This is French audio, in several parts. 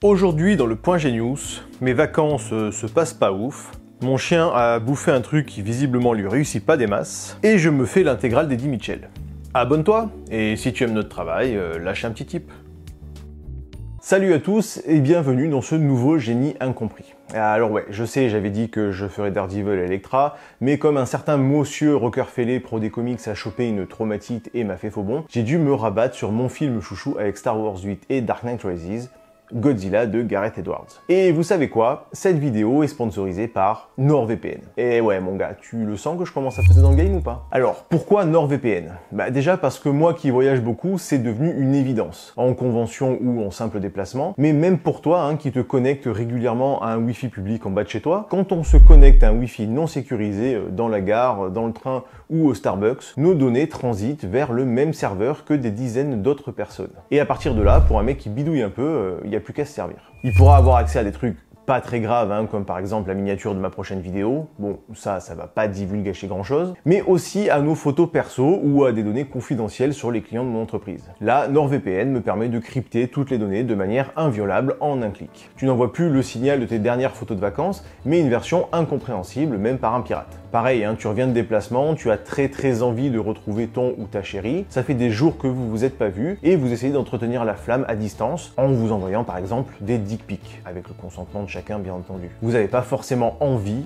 Aujourd'hui dans le Point Genius, mes vacances se passent pas ouf, mon chien a bouffé un truc qui visiblement lui réussit pas des masses, et je me fais l'intégrale d'Eddie Mitchell. Abonne-toi, et si tu aimes notre travail, lâche un petit tip. Salut à tous et bienvenue dans ce nouveau Génie Incompris. Alors ouais, je sais, j'avais dit que je ferais Daredevil et Elektra, mais comme un certain monsieur rocker fêlé pro des comics a chopé une traumatite et m'a fait faux bon, j'ai dû me rabattre sur mon film chouchou avec Star Wars 8 et Dark Knight Rises, Godzilla de Gareth Edwards. Et vous savez quoi? Cette vidéo est sponsorisée par NordVPN. Et ouais mon gars, tu le sens que je commence à passer dans le game ou pas? Alors, pourquoi NordVPN? Bah déjà parce que moi qui voyage beaucoup, c'est devenu une évidence. En convention ou en simple déplacement, mais même pour toi qui te connecte régulièrement à un Wi-Fi public en bas de chez toi, quand on se connecte à un Wi-Fi non sécurisé dans la gare, dans le train ou au Starbucks, nos données transitent vers le même serveur que des dizaines d'autres personnes. Et à partir de là, pour un mec qui bidouille un peu, il n'y a plus qu'à se servir. Il pourra avoir accès à des trucs pas très graves, comme par exemple la miniature de ma prochaine vidéo, bon ça va pas divulgacher grand chose, mais aussi à nos photos perso ou à des données confidentielles sur les clients de mon entreprise. Là, NordVPN me permet de crypter toutes les données de manière inviolable en un clic. Tu n'envoies plus le signal de tes dernières photos de vacances, mais une version incompréhensible même par un pirate. Pareil, tu reviens de déplacement, tu as très envie de retrouver ton ou ta chérie, ça fait des jours que vous vous êtes pas vus, et vous essayez d'entretenir la flamme à distance en vous envoyant par exemple des dick pics, avec le consentement de chacun bien entendu. Vous n'avez pas forcément envie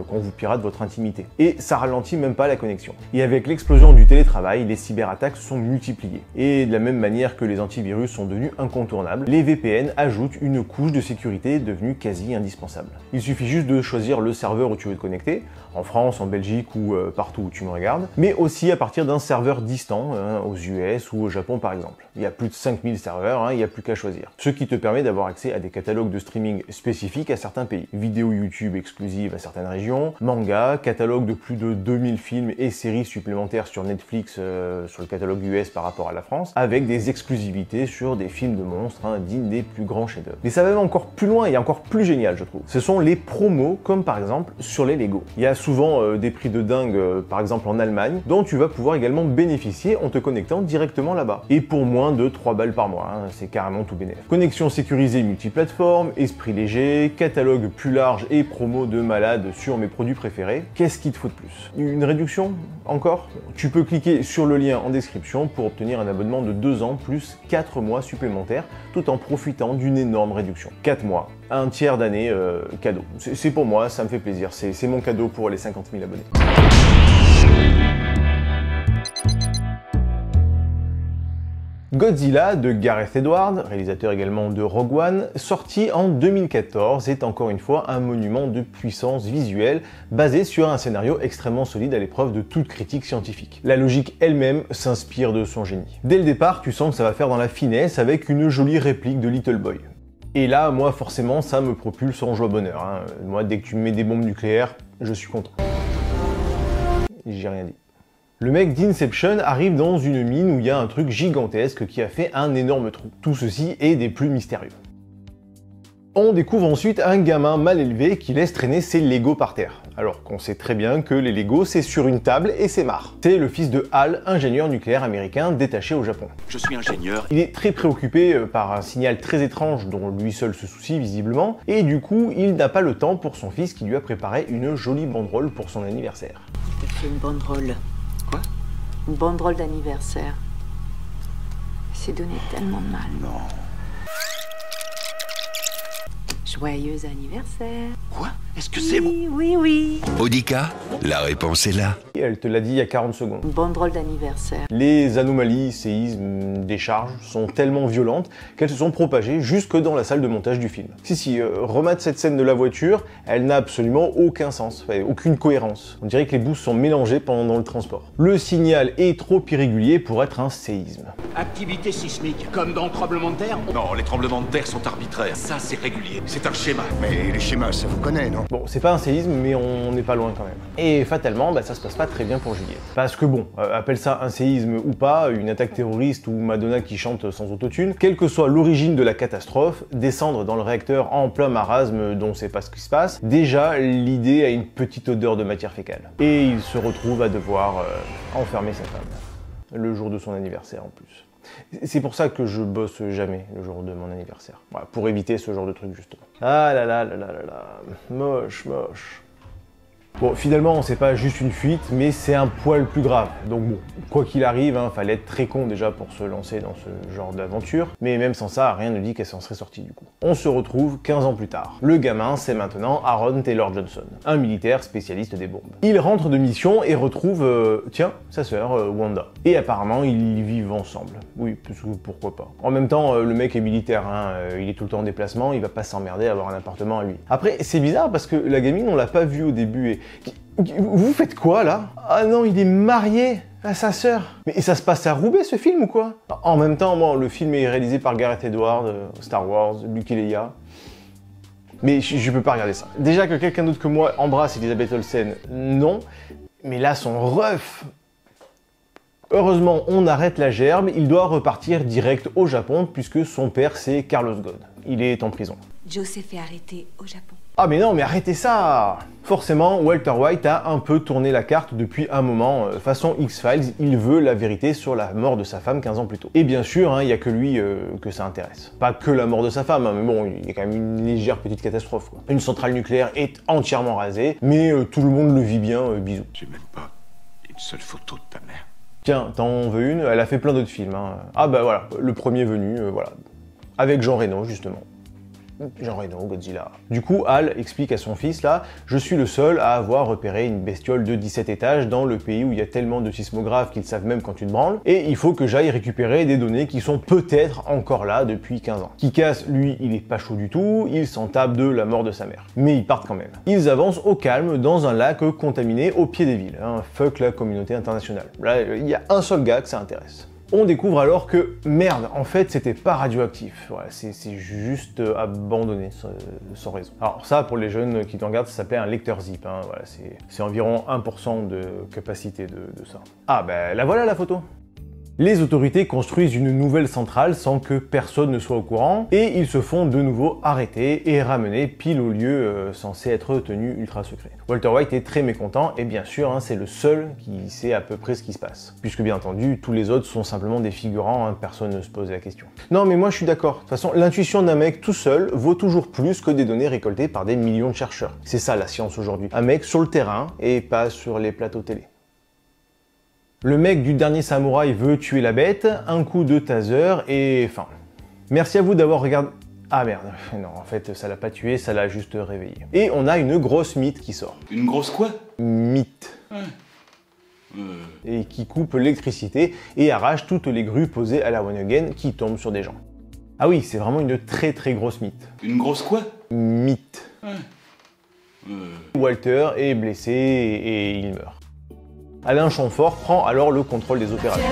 qu'on vous pirate votre intimité. Et ça ralentit même pas la connexion. Et avec l'explosion du télétravail, les cyberattaques se sont multipliées. Et de la même manière que les antivirus sont devenus incontournables, les VPN ajoutent une couche de sécurité devenue quasi indispensable. Il suffit juste de choisir le serveur où tu veux te connecter, en France, en Belgique ou partout où tu me regardes, mais aussi à partir d'un serveur distant, aux US ou au Japon par exemple. Il y a plus de 5000 serveurs, il n'y a plus qu'à choisir. Ce qui te permet d'avoir accès à des catalogues de streaming spécifiques à certains pays. Vidéos YouTube exclusives à certaines régions, manga, catalogue de plus de 2000 films et séries supplémentaires sur Netflix sur le catalogue US par rapport à la France, avec des exclusivités sur des films de monstres dignes des plus grands chefs-d'œuvre. Mais ça va même encore plus loin et encore plus génial je trouve. Ce sont les promos comme par exemple sur les Lego. Il y a souvent des prix de dingue par exemple en Allemagne dont tu vas pouvoir également bénéficier en te connectant directement là-bas. Et pour moins de 3 balles par mois, c'est carrément tout bénef. Connexion sécurisée multiplateforme, esprit léger, catalogue plus large et promo de malade sur mes produits préférés. Qu'est-ce qu'il te faut de plus? Une réduction? Encore? Tu peux cliquer sur le lien en description pour obtenir un abonnement de 2 ans plus 4 mois supplémentaires tout en profitant d'une énorme réduction. 4 mois, un tiers d'année cadeau. C'est pour moi, ça me fait plaisir. C'est mon cadeau pour les 50 000 abonnés. Godzilla de Gareth Edwards, réalisateur également de Rogue One, sorti en 2014, est encore une fois un monument de puissance visuelle basé sur un scénario extrêmement solide à l'épreuve de toute critique scientifique. La logique elle-même s'inspire de son génie. Dès le départ, tu sens que ça va faire dans la finesse avec une jolie réplique de Little Boy. Et là, moi forcément, ça me propulse en joie bonheur. Moi, dès que tu me mets des bombes nucléaires, je suis content. J'ai rien dit. Le mec d'Inception arrive dans une mine où il y a un truc gigantesque qui a fait un énorme trou. Tout ceci est des plus mystérieux. On découvre ensuite un gamin mal élevé qui laisse traîner ses Lego par terre, alors qu'on sait très bien que les Lego c'est sur une table et c'est marre. C'est le fils de Hal, ingénieur nucléaire américain détaché au Japon. Je suis ingénieur. Il est très préoccupé par un signal très étrange dont lui seul se soucie visiblement, et du coup il n'a pas le temps pour son fils qui lui a préparé une jolie banderole pour son anniversaire. Je te fais une banderole. Quoi? Une banderole d'anniversaire. C'est donné tellement de mal. Non. Joyeux anniversaire. Quoi? Est-ce que c'est bon? Oui. Boudica, la réponse est là. Et elle te l'a dit il y a 40 secondes. Une banderole d'anniversaire. Les anomalies, séismes, décharges sont tellement violentes qu'elles se sont propagées jusque dans la salle de montage du film. Remate cette scène de la voiture, elle n'a absolument aucun sens, aucune cohérence. On dirait que les bouts sont mélangés pendant le transport. Le signal est trop irrégulier pour être un séisme. Activité sismique, comme dans le tremblement de terre. Non, les tremblements de terre sont arbitraires. Ça, c'est régulier. C'est un schéma. Mais les schémas, ça vous connaît, non? Bon, c'est pas un séisme, mais on n'est pas loin quand même. Et fatalement, ça se passe pas très bien pour Juliette. Parce que bon, appelle ça un séisme ou pas, une attaque terroriste ou Madonna qui chante sans autotune, quelle que soit l'origine de la catastrophe, descendre dans le réacteur en plein marasme dont on sait pas ce qui se passe, déjà l'idée a une petite odeur de matière fécale. Et il se retrouve à devoir enfermer sa femme. Le jour de son anniversaire en plus. C'est pour ça que je bosse jamais le jour de mon anniversaire. Voilà, pour éviter ce genre de truc justement. Ah là là là là là là, moche, moche. Bon, finalement, c'est pas juste une fuite, mais c'est un poil plus grave. Donc bon, quoi qu'il arrive, fallait être très con déjà pour se lancer dans ce genre d'aventure. Mais même sans ça, rien ne dit qu'elle s'en serait sortie du coup. On se retrouve 15 ans plus tard. Le gamin, c'est maintenant Aaron Taylor Johnson, un militaire spécialiste des bombes. Il rentre de mission et retrouve, tiens, sa sœur, Wanda. Et apparemment, ils vivent ensemble. Oui, pourquoi pas. En même temps, le mec est militaire, il est tout le temps en déplacement, il va pas s'emmerder à avoir un appartement à lui. Après, c'est bizarre parce que la gamine, on l'a pas vue au début et... Vous faites quoi là? Ah non, il est marié à sa sœur. Mais ça se passe à Roubaix ce film ou quoi? En même temps, bon, le film est réalisé par Gareth Edwards, Star Wars, Luke et Leia. Mais je peux pas regarder ça. Déjà que quelqu'un d'autre que moi embrasse Elisabeth Olsen, non. Mais là, son ref. Heureusement, on arrête la gerbe, il doit repartir direct au Japon puisque son père c'est Carlos Ghosn. Il est en prison. Joe s'est fait arrêter au Japon. Ah mais non, mais arrêtez ça! Forcément, Walter White a un peu tourné la carte depuis un moment. Façon X-Files, il veut la vérité sur la mort de sa femme 15 ans plus tôt. Et bien sûr, il n'y a que lui que ça intéresse. Pas que la mort de sa femme, mais bon, il y a quand même une légère petite catastrophe, quoi. Une centrale nucléaire est entièrement rasée, mais tout le monde le vit bien, bisous. J'ai même pas une seule photo de ta mère. Tiens, t'en veux une? Elle a fait plein d'autres films. Ah bah voilà, le premier venu, voilà. Avec Jean Reno, justement. Jean Reno, Godzilla. Du coup, Hal explique à son fils là, je suis le seul à avoir repéré une bestiole de 17 étages dans le pays où il y a tellement de sismographes qu'ils savent même quand tu te branles, et il faut que j'aille récupérer des données qui sont peut-être encore là depuis 15 ans. Kick-Ass, lui, il est pas chaud du tout, il s'en tape de la mort de sa mère. Mais ils partent quand même. Ils avancent au calme dans un lac contaminé au pied des villes. Fuck la communauté internationale. Là, il y a un seul gars que ça intéresse. On découvre alors que, merde, en fait, c'était pas radioactif. Voilà, c'est juste abandonné, sans raison. Alors ça, pour les jeunes qui t'en regardent, ça s'appelait un lecteur zip. Voilà, c'est environ 1% de capacité de ça. Ah ben, la voilà la photo. Les autorités construisent une nouvelle centrale sans que personne ne soit au courant, et ils se font de nouveau arrêter et ramener pile au lieu censé être tenu ultra secret. Walter White est très mécontent, et bien sûr, c'est le seul qui sait à peu près ce qui se passe. Puisque bien entendu, tous les autres sont simplement des figurants, personne ne se pose la question. Non mais moi je suis d'accord, de toute façon, l'intuition d'un mec tout seul vaut toujours plus que des données récoltées par des millions de chercheurs. C'est ça la science aujourd'hui. Un mec sur le terrain, et pas sur les plateaux télé. Le mec du dernier samouraï veut tuer la bête, un coup de taser et fin. Merci à vous d'avoir regardé... Ah merde, non, en fait, ça l'a pas tué, ça l'a juste réveillé. Et on a une grosse mythe qui sort. Une grosse quoi? Mythe. Et qui coupe l'électricité et arrache toutes les grues posées à la One Again qui tombent sur des gens. Ah oui, c'est vraiment une très très grosse mythe. Une grosse quoi? Mythe. Walter est blessé et il meurt. Alain Chamfort prend alors le contrôle des opérations.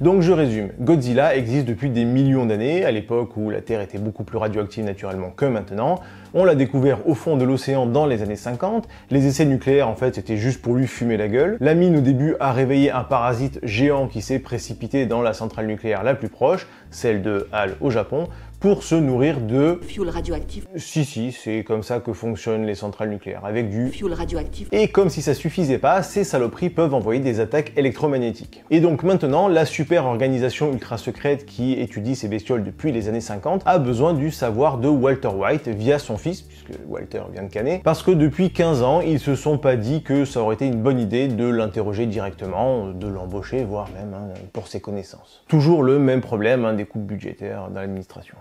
Donc je résume, Godzilla existe depuis des millions d'années, à l'époque où la Terre était beaucoup plus radioactive naturellement que maintenant. On l'a découvert au fond de l'océan dans les années 50, les essais nucléaires en fait c'était juste pour lui fumer la gueule. La mine au début a réveillé un parasite géant qui s'est précipité dans la centrale nucléaire la plus proche, celle de Hal au Japon, pour se nourrir de... Fuel radioactif. Si, c'est comme ça que fonctionnent les centrales nucléaires, avec du... Fuel radioactif. Et comme si ça suffisait pas, ces saloperies peuvent envoyer des attaques électromagnétiques. Et donc maintenant, la super organisation ultra secrète qui étudie ces bestioles depuis les années 50 a besoin du savoir de Walter White via son fils, puisque Walter vient de canner, parce que depuis 15 ans, ils se sont pas dit que ça aurait été une bonne idée de l'interroger directement, de l'embaucher, voire même pour ses connaissances. Toujours le même problème, des coupes budgétaires dans l'administration.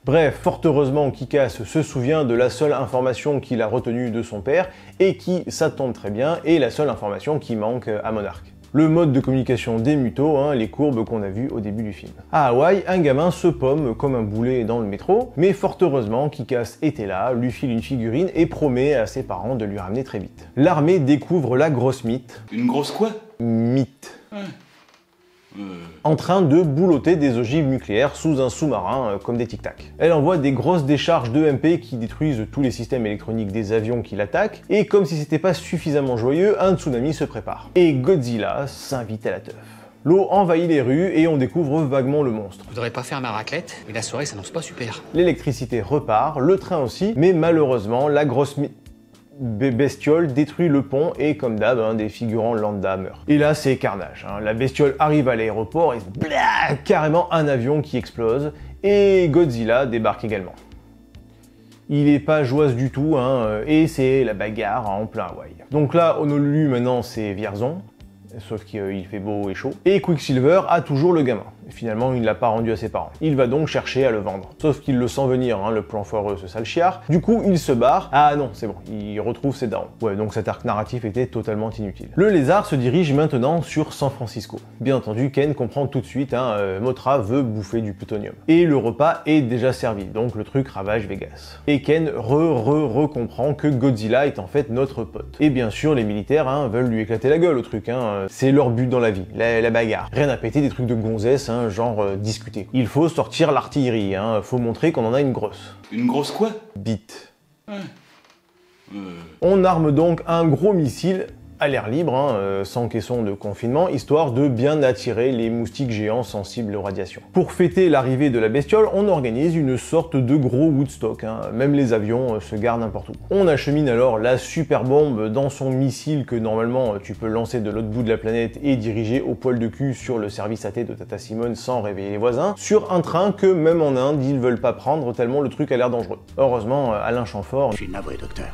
Bref, fort heureusement, Kick-Ass se souvient de la seule information qu'il a retenue de son père, et qui, ça tombe très bien, est la seule information qui manque à Monarch. Le mode de communication des mutos, les courbes qu'on a vues au début du film. À Hawaï, un gamin se pomme comme un boulet dans le métro, mais fort heureusement, Kick-Ass était là, lui file une figurine et promet à ses parents de lui ramener très vite. L'armée découvre la grosse mythe. Une grosse quoi? Mythe. En train de boulotter des ogives nucléaires sous un sous-marin comme des tic-tac. Elle envoie des grosses décharges d'EMP qui détruisent tous les systèmes électroniques des avions qui l'attaquent, et comme si c'était pas suffisamment joyeux, un tsunami se prépare. Et Godzilla s'invite à la teuf. L'eau envahit les rues et on découvre vaguement le monstre. Je voudrais pas faire ma raclette, mais la soirée s'annonce pas super. L'électricité repart, le train aussi, mais malheureusement, la grosse bestiole détruit le pont et comme d'hab, hein, des figurants lambda meurent. Et là c'est carnage, hein. La bestiole arrive à l'aéroport et carrément un avion qui explose et Godzilla débarque également. Il est pas joyeuse du tout, hein, et c'est la bagarre en plein Hawaï. Donc là, Honolulu maintenant c'est Vierzon, sauf qu'il fait beau et chaud. Et Quicksilver a toujours le gamin. Et finalement, il ne l'a pas rendu à ses parents. Il va donc chercher à le vendre. Sauf qu'il le sent venir, hein, le plan foireux, ce sale chiard. Du coup, il se barre. Ah non, c'est bon, il retrouve ses darons. Ouais, donc cet arc narratif était totalement inutile. Le lézard se dirige maintenant sur San Francisco. Bien entendu, Ken comprend tout de suite, hein, Mothra veut bouffer du plutonium. Et le repas est déjà servi, donc le truc ravage Vegas. Et Ken comprend que Godzilla est en fait notre pote. Et bien sûr, les militaires, hein, veulent lui éclater la gueule au truc, hein. C'est leur but dans la vie, la bagarre. Rien à péter des trucs de gonzesse, hein, genre discuter. Il faut sortir l'artillerie, hein, faut montrer qu'on en a une grosse. Une grosse quoi? Bite. On arme donc un gros missile à l'air libre, hein, sans caisson de confinement, histoire de bien attirer les moustiques géants sensibles aux radiations. Pour fêter l'arrivée de la bestiole, on organise une sorte de gros Woodstock, hein. Même les avions se garent n'importe où. On achemine alors la super bombe dans son missile que normalement tu peux lancer de l'autre bout de la planète et diriger au poil de cul sur le service AT de Tata Simone sans réveiller les voisins, sur un train que même en Inde ils veulent pas prendre tellement le truc a l'air dangereux. Heureusement, Alain Chamfort... Je suis navré, docteur.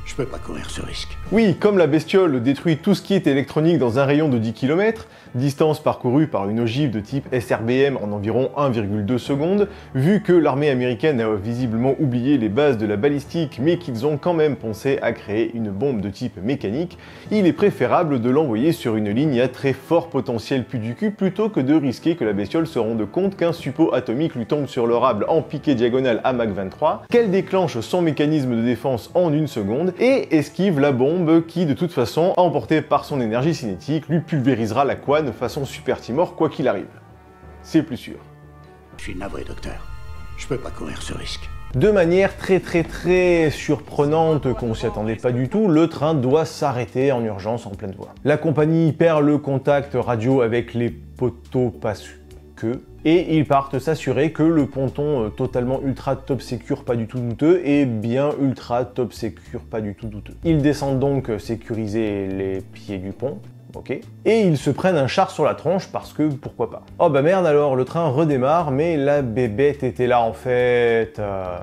Je peux pas courir ce risque. Oui, comme la bestiole détruit tout ce qui est électronique dans un rayon de 10 km, distance parcourue par une ogive de type SRBM en environ 1,2 secondes, vu que l'armée américaine a visiblement oublié les bases de la balistique mais qu'ils ont quand même pensé à créer une bombe de type mécanique, il est préférable de l'envoyer sur une ligne à très fort potentiel pu du cul plutôt que de risquer que la bestiole se rende compte qu'un suppôt atomique lui tombe sur le rable en piqué diagonale à Mach 23, qu'elle déclenche son mécanisme de défense en une seconde, et esquive la bombe qui, de toute façon, emportée par son énergie cinétique, lui pulvérisera la couenne façon Super Timor quoi qu'il arrive. C'est plus sûr. Je suis navré, docteur. Je peux pas courir ce risque. De manière très surprenante, qu'on s'y attendait pas du tout, le train doit s'arrêter en urgence en pleine voie. La compagnie perd le contact radio avec les poteaux parce que... Et ils partent s'assurer que le ponton totalement ultra top secure pas du tout douteux est bien ultra top secure pas du tout douteux. Ils descendent donc sécuriser les pieds du pont, ok, et ils se prennent un char sur la tronche parce que pourquoi pas. Oh bah merde alors, le train redémarre mais la bébête était là en fait,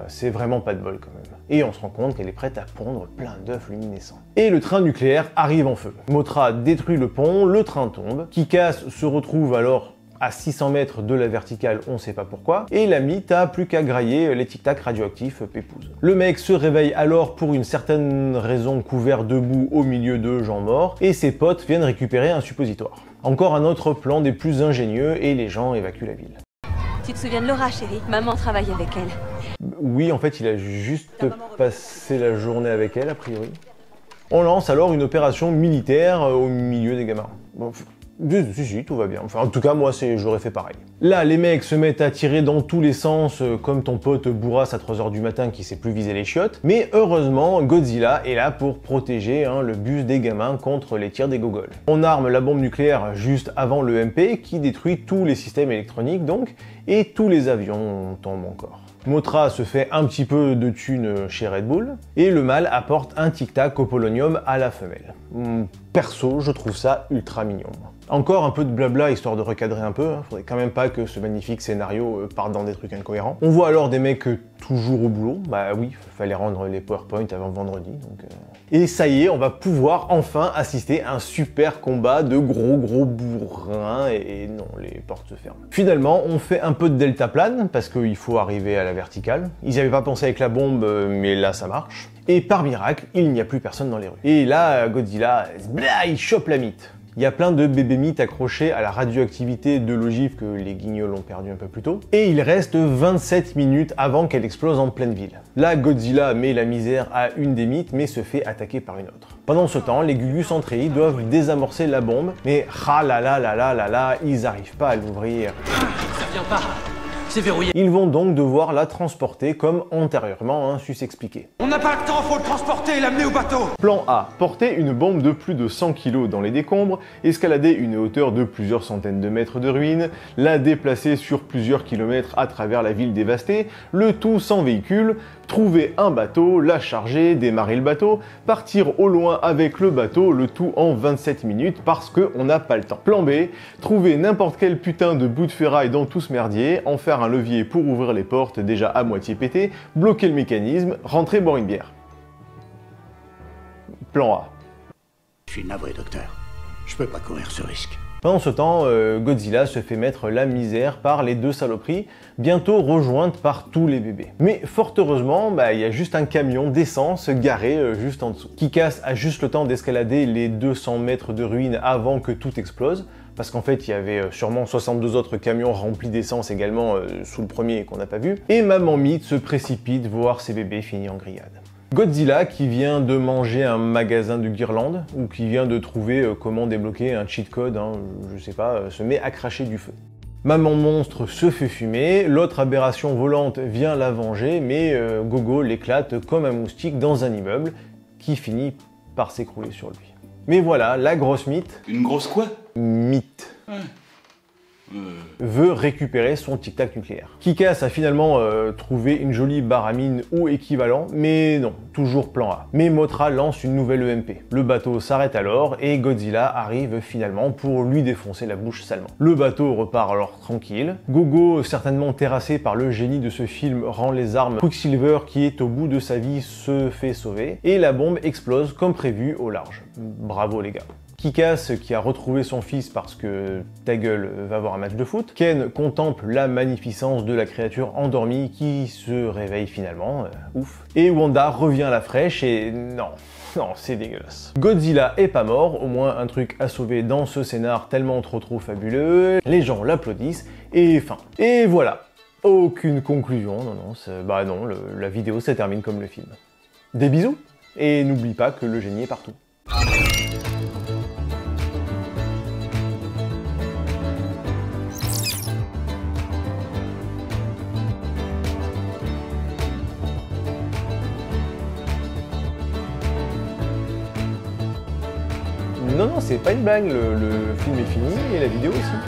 c'est vraiment pas de bol quand même. Et on se rend compte qu'elle est prête à pondre plein d'œufs luminescents. Et le train nucléaire arrive en feu. Mothra détruit le pont, le train tombe, Kick-Ass se retrouve alors à 600 mètres de la verticale, on sait pas pourquoi, et l'ami t'as plus qu'à grailler les tic-tac radioactifs pépouze. Le mec se réveille alors pour une certaine raison couvert de boue au milieu de gens morts, et ses potes viennent récupérer un suppositoire. Encore un autre plan des plus ingénieux, et les gens évacuent la ville. Tu te souviens de Laura, chérie? Maman travaille avec elle. Oui, en fait, il a juste passé la journée avec elle, a priori. On lance alors une opération militaire au milieu des gamins. Bon, si, tout va bien. Enfin, en tout cas, moi, j'aurais fait pareil. Là, les mecs se mettent à tirer dans tous les sens, comme ton pote Bourras à 3h du matin qui sait plus viser les chiottes. Mais heureusement, Godzilla est là pour protéger le bus des gamins contre les tirs des gogoles. On arme la bombe nucléaire juste avant le MP, qui détruit tous les systèmes électroniques, donc, et tous les avions tombent encore. Mothra se fait un petit peu de thunes chez Red Bull, et le mâle apporte un tic-tac au polonium à la femelle. Perso, je trouve ça ultra mignon. Encore un peu de blabla histoire de recadrer un peu, faudrait quand même pas que ce magnifique scénario parte dans des trucs incohérents. On voit alors des mecs toujours au bourreau, bah oui, fallait rendre les PowerPoint avant vendredi, donc... Et ça y est, on va pouvoir enfin assister à un super combat de gros bourrins, et non, les portes se ferment. Finalement, on fait un peu de deltaplane, parce qu'il faut arriver à la verticale. Ils n'y avaient pas pensé avec la bombe, mais là ça marche. Et par miracle, il n'y a plus personne dans les rues. Et là, Godzilla, il chope la mythe. Il y a plein de bébés mythes accrochés à la radioactivité de l'ogive que les guignols ont perdu un peu plus tôt. Et il reste 27 minutes avant qu'elle explose en pleine ville. Là, Godzilla met la misère à une des mythes, mais se fait attaquer par une autre. Pendant ce temps, les Gugus Centrei doivent désamorcer la bombe, mais ils n'arrivent pas à l'ouvrir. Ça vient pas. C'est verrouillé. Ils vont donc devoir la transporter comme antérieurement sus expliqué. On n'a pas le temps, faut le transporter et l'amener au bateau. Plan A. Porter une bombe de plus de 100 kg dans les décombres, escalader une hauteur de plusieurs centaines de mètres de ruines, la déplacer sur plusieurs kilomètres à travers la ville dévastée, le tout sans véhicule, Trouver un bateau, la charger, démarrer le bateau, partir au loin avec le bateau, le tout en 27 minutes parce qu'on n'a pas le temps. Plan B, trouver n'importe quel putain de bout de ferraille dans tout ce merdier, en faire un levier pour ouvrir les portes déjà à moitié pétées, bloquer le mécanisme, rentrer boire une bière. Plan A. Je suis navré, docteur. Je peux pas courir ce risque. Pendant ce temps, Godzilla se fait mettre la misère par les deux saloperies, bientôt rejointes par tous les bébés. Mais fort heureusement, il y a juste un camion d'essence garé juste en dessous. Kick-Ass a juste le temps d'escalader les 200 mètres de ruines avant que tout explose, parce qu'en fait il y avait sûrement 62 autres camions remplis d'essence également sous le premier qu'on n'a pas vu. Et Maman Mythe se précipite voir ses bébés finis en grillade. Godzilla qui vient de manger un magasin de guirlandes ou qui vient de trouver comment débloquer un cheat code, je sais pas, se met à cracher du feu. Maman Monstre se fait fumer, l'autre aberration volante vient la venger, mais Gogo l'éclate comme un moustique dans un immeuble qui finit par s'écrouler sur lui. Mais voilà, la grosse mythe... Une grosse quoi? Mythe. Veut récupérer son tic-tac nucléaire. Kick-Ass a finalement trouvé une jolie barre à mine ou équivalent, mais non, toujours plan A. Mais Mothra lance une nouvelle EMP. Le bateau s'arrête alors et Godzilla arrive finalement pour lui défoncer la bouche salement. Le bateau repart alors tranquille. Gogo, certainement terrassé par le génie de ce film, rend les armes. Quicksilver, qui est au bout de sa vie, se fait sauver. Et la bombe explose comme prévu au large. Bravo les gars. Kick-Ass qui a retrouvé son fils parce que ta gueule va voir un match de foot. Ken contemple la magnificence de la créature endormie qui se réveille finalement, ouf. Et Wanda revient à la fraîche et non, c'est dégueulasse. Godzilla est pas mort, au moins un truc à sauver dans ce scénar tellement trop fabuleux. Les gens l'applaudissent et fin. Et voilà, aucune conclusion, non, la vidéo se termine comme le film. Des bisous et n'oublie pas que le génie est partout. Non, c'est pas une blague, le film est fini et la vidéo aussi.